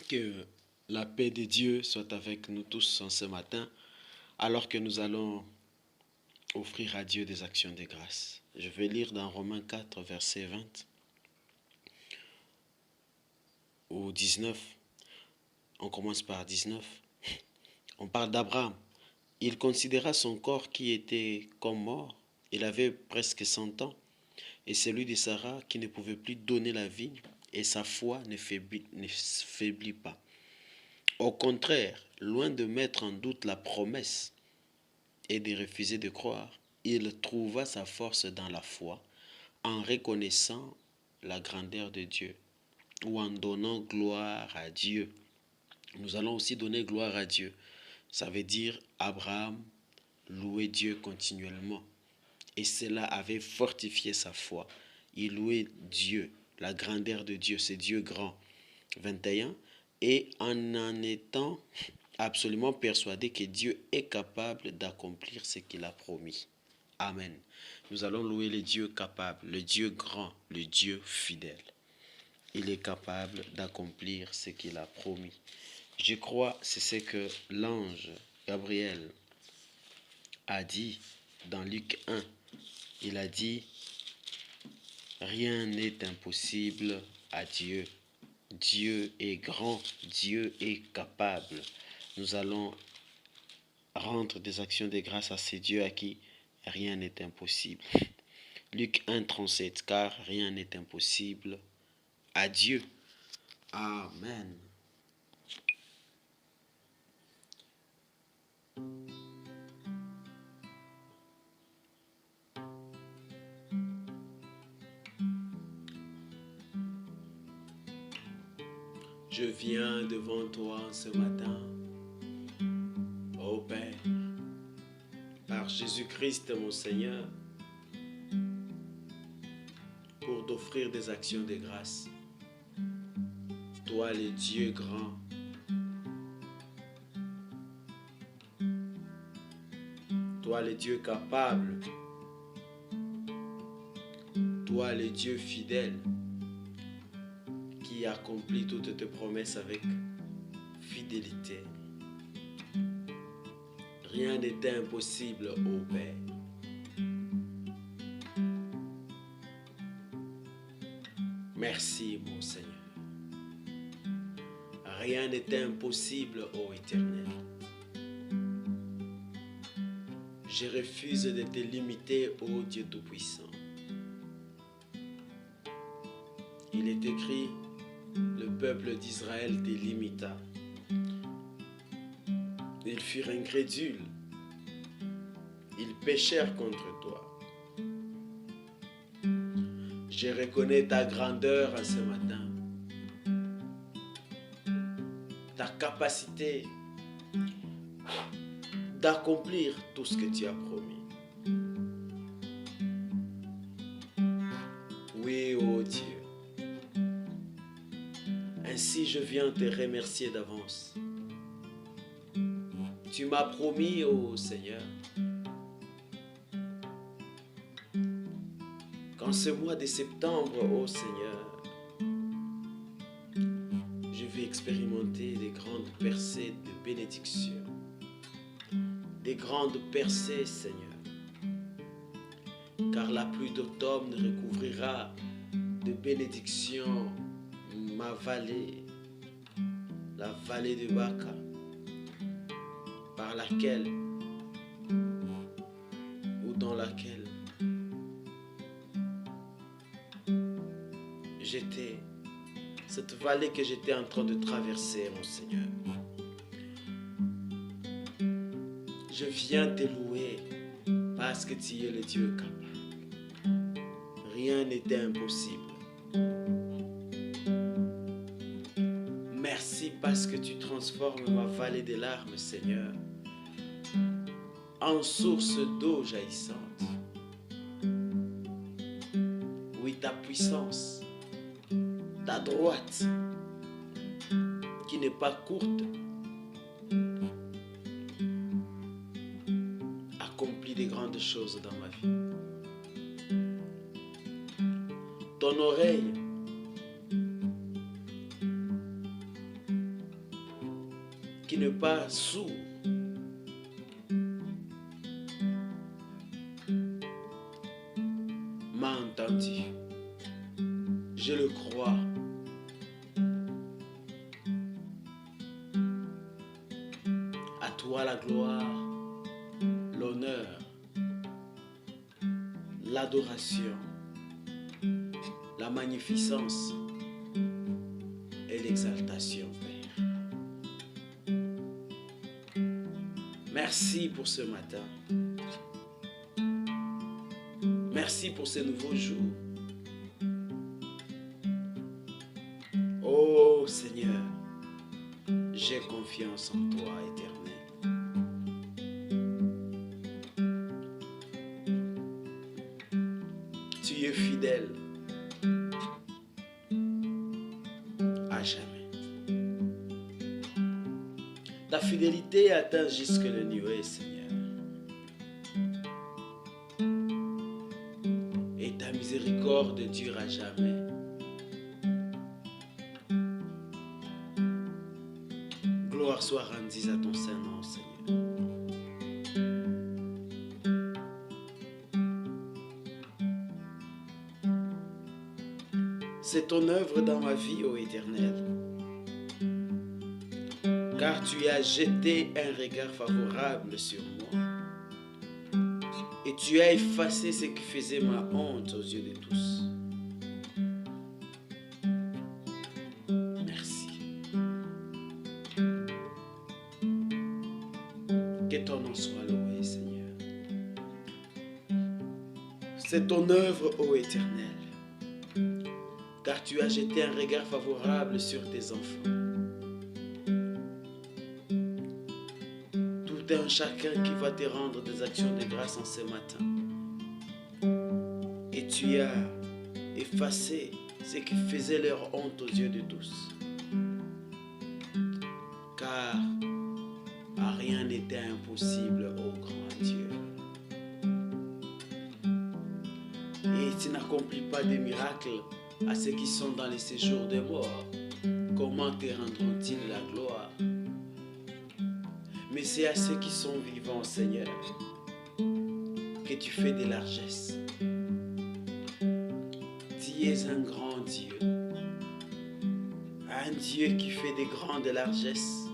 Que la paix de Dieu soit avec nous tous en ce matin, alors que nous allons offrir à Dieu des actions de grâce. Je vais lire dans Romains 4, verset 20 ou 19. On commence par 19. On parle d'Abraham. Il considéra son corps qui était comme mort. Il avait presque 100 ans. Et celui de Sarah qui ne pouvait plus donner la vie. Et sa foi ne faiblit pas. Au contraire, loin de mettre en doute la promesse et de refuser de croire, il trouva sa force dans la foi en reconnaissant la grandeur de Dieu ou en donnant gloire à Dieu. Nous allons aussi donner gloire à Dieu. Ça veut dire Abraham louait Dieu continuellement. Et cela avait fortifié sa foi. Il louait Dieu, la grandeur de Dieu, c'est Dieu grand. 21. Et en étant absolument persuadé que Dieu est capable d'accomplir ce qu'il a promis. Amen. Nous allons louer le Dieu capable, le Dieu grand, le Dieu fidèle. Il est capable d'accomplir ce qu'il a promis. Je crois c'est ce que l'ange Gabriel a dit dans Luc 1. Il a dit, rien n'est impossible à Dieu. Dieu est grand, Dieu est capable. Nous allons rendre des actions de grâce à ces dieux à qui rien n'est impossible. Luc 1, 37, car rien n'est impossible à Dieu. Amen. Je viens devant toi ce matin, ô Père, par Jésus-Christ mon Seigneur, pour t'offrir des actions de grâce. Toi le Dieu grand, toi le Dieu capable, toi le Dieu fidèle, qui accomplit toutes tes promesses avec fidélité. Rien n'est impossible, ô Père. Merci, mon Seigneur. Rien n'est impossible, ô Éternel. Je refuse de te limiter, ô Dieu Tout-Puissant. Il est écrit, le peuple d'Israël te limita. Ils furent incrédules. Ils péchèrent contre toi. Je reconnais ta grandeur en ce matin. Ta capacité d'accomplir tout ce que tu as promis. Oui, ô Dieu. Ainsi, je viens te remercier d'avance. Tu m'as promis, ô Seigneur, qu'en ce mois de septembre, ô Seigneur, je vais expérimenter des grandes percées de bénédiction. Des grandes percées, Seigneur. Car la pluie d'automne recouvrira de bénédictions ma vallée, la vallée de Baca, par laquelle ou dans laquelle j'étais, cette vallée que j'étais en train de traverser, mon Seigneur. Je viens te louer parce que tu es le Dieu capable. Rien n'était impossible. Merci parce que tu transformes ma vallée des larmes, Seigneur, en source d'eau jaillissante. Oui, ta puissance, ta droite, qui n'est pas courte, accomplit des grandes choses dans ma vie. Ton oreille qui n'est pas sourd m'a entendu. Je le crois. À toi la gloire, l'honneur, l'adoration, la magnificence et l'exaltation, Père. Merci pour ce matin. Merci pour ce nouveau jour. Oh Seigneur, j'ai confiance en toi, Éternel. Tu es fidèle à jamais. Ta fidélité atteint jusque le nuée, Seigneur. Et ta miséricorde dure à jamais. Gloire soit rendue à ton Saint-Nom, Seigneur. C'est ton œuvre dans ma vie, ô Éternel. Car tu as jeté un regard favorable sur moi. Et tu as effacé ce qui faisait ma honte aux yeux de tous. Merci. Que ton nom soit loué, Seigneur. C'est ton œuvre, ô Éternel. Car tu as jeté un regard favorable sur tes enfants. Tout un chacun qui va te rendre des actions de grâce en ce matin. Et tu as effacé ce qui faisait leur honte aux yeux de tous. Car rien n'était impossible au grand Dieu. Et tu n'accomplis pas de miracles à ceux qui sont dans les séjours des morts. Comment te rendront-ils la gloire? Mais c'est à ceux qui sont vivants, Seigneur, que tu fais des largesses. Tu es un grand Dieu. Un Dieu qui fait des grandes largesses,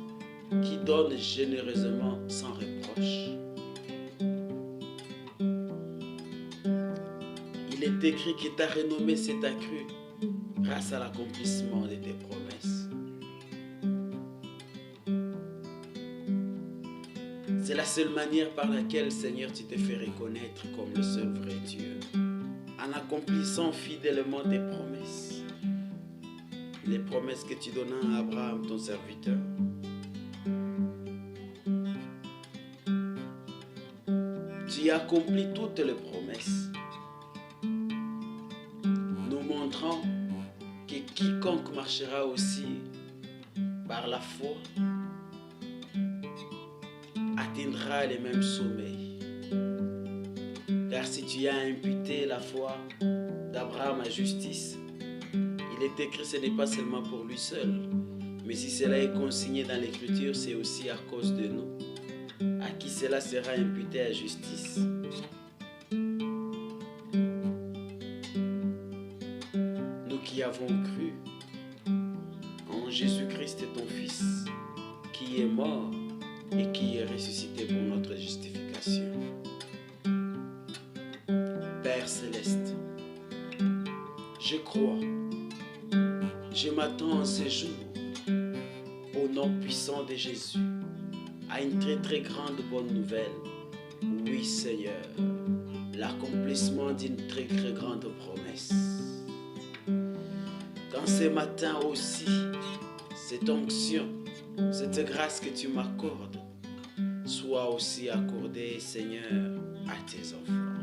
qui donne généreusement sans reproche. Il est écrit que ta renommée s'est accrue grâce à l'accomplissement de tes promesses. C'est la seule manière par laquelle, Seigneur, tu te fais reconnaître comme le seul vrai Dieu, en accomplissant fidèlement tes promesses. Les promesses que tu donnas à Abraham, ton serviteur. Tu as accompli toutes les promesses, nous montrant que quiconque marchera aussi par la foi atteindra les mêmes sommets. Car si tu as imputé la foi d'Abraham à justice, il est écrit, ce n'est pas seulement pour lui seul, mais si cela est consigné dans l'Écriture, c'est aussi à cause de nous, à qui cela sera imputé à justice. Nous qui avons cru en Jésus-Christ, ton Fils, qui est mort et qui est ressuscité pour notre justification. Père céleste, je crois, je m'attends en ce jour, au nom puissant de Jésus, à une très très grande bonne nouvelle. Oui Seigneur, l'accomplissement d'une très très grande promesse. Dans ce matin aussi, cette onction, cette grâce que tu m'accordes, soit aussi accordée, Seigneur, à tes enfants.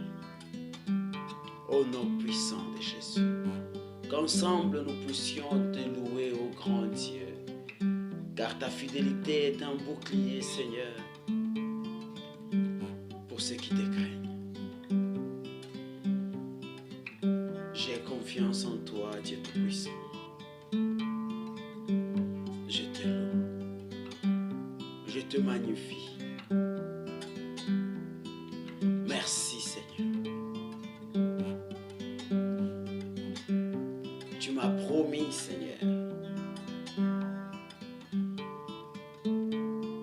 Au nom puissant de Jésus, qu'ensemble nous puissions te louer, ô grand Dieu, car ta fidélité est un bouclier, Seigneur, pour ceux qui te craignent. J'ai confiance en toi, Dieu Tout-Puissant. Je te loue. te magnifie. Merci Seigneur. Tu m'as promis Seigneur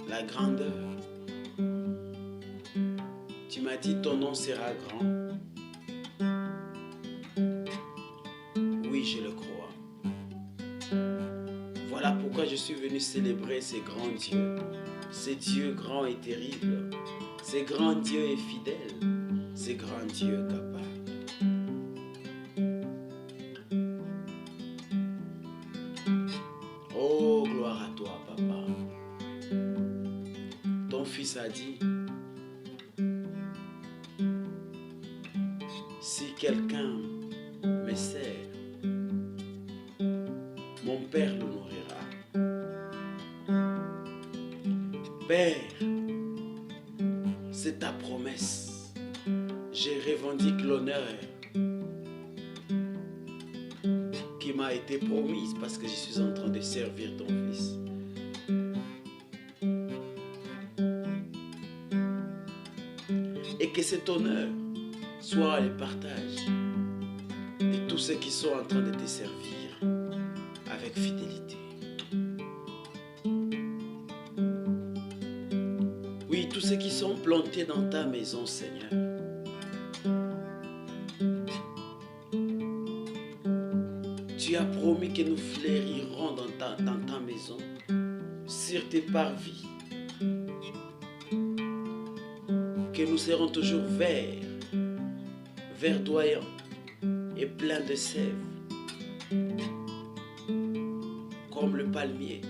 la grandeur. Tu m'as dit ton nom sera grand. Oui, je le crois. Voilà pourquoi je suis venu célébrer ces grands dieux. Ces dieux grands et terribles. Ces grands dieux et fidèles. Ces grands dieux capables. Oh, gloire à toi, Papa. Ton fils a dit, si quelqu'un me sert, mon Père le nourrira. Père, c'est ta promesse. Je revendique l'honneur qui m'a été promise parce que je suis en train de servir ton fils. Et que cet honneur soit le partage de tous ceux qui sont en train de te servir avec fidélité. Oui, tous ceux qui sont plantés dans ta maison, Seigneur. Tu as promis que nous fleurirons dans ta maison, sur tes parvis, que nous serons toujours verts, verdoyants et pleins de sève, comme le palmier,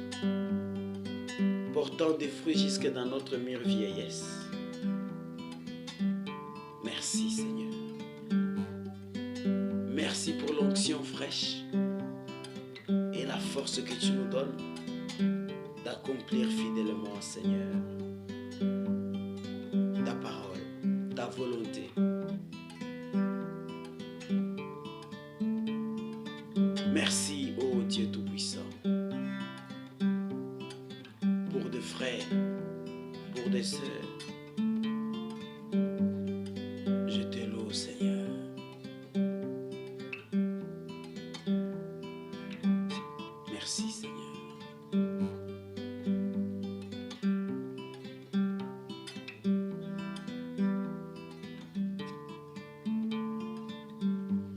portant des fruits jusque dans notre mûre vieillesse. Merci Seigneur. Merci pour l'onction fraîche et la force que tu nous donnes d'accomplir fidèlement, Seigneur, ta parole, ta volonté. Merci, ô Dieu Tout-Puissant, pour des frères, pour des sœurs. Je te loue, Seigneur. Merci, Seigneur.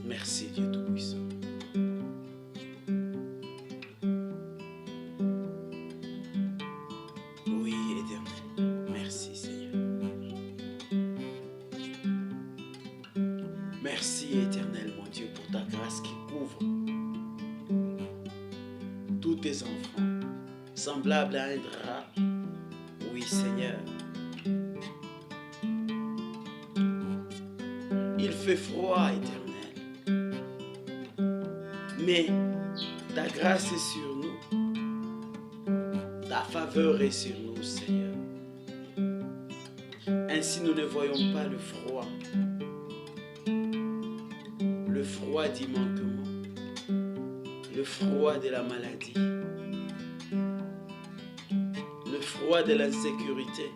Merci, Dieu Tout-Puissant. Oui, Éternel. Merci, Seigneur. Merci, Éternel, mon Dieu, pour ta grâce qui couvre tous tes enfants, semblable à un drap. Oui, Seigneur. Il fait froid, Éternel. Mais ta grâce est sur nous. Ta faveur est sur nous, Seigneur. Ainsi, nous ne voyons pas le froid. Le froid du manquement. Le froid de la maladie. Le froid de l'insécurité.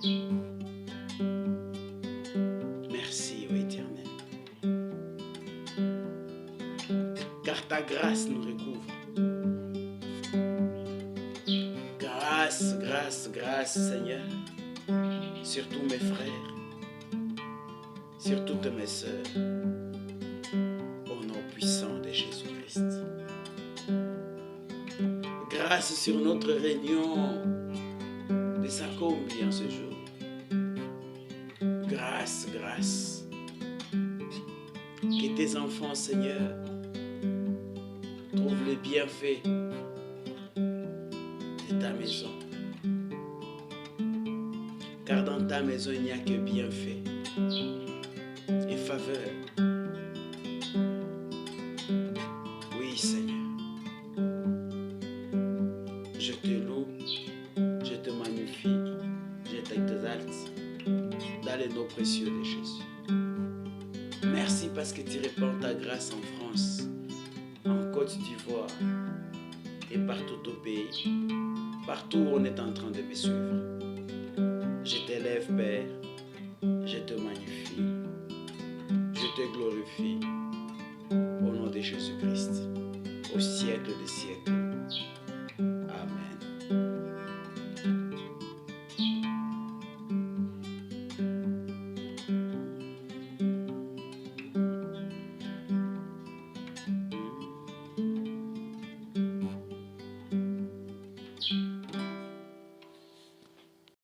Merci, ô Éternel. Car ta grâce nous recouvre. Grâce, grâce, grâce, Seigneur, sur tous mes frères, sur toutes mes sœurs, au nom puissant de Jésus-Christ. Grâce sur notre réunion de Sakombi en ce jour. Grâce, grâce. Que tes enfants, Seigneur, trouvent les bienfaits de ta maison. Car dans ta maison, il n'y a que bienfaits et faveur. Oui, Seigneur. Je te loue, je te magnifie, je t'exalte dans les noms précieux de Jésus. Merci parce que tu répands ta grâce en France, en Côte d'Ivoire et partout au pays, partout où on est en train de me suivre. Je t'élève, Père, je te magnifie, je te glorifie, au nom de Jésus-Christ, au siècle des siècles.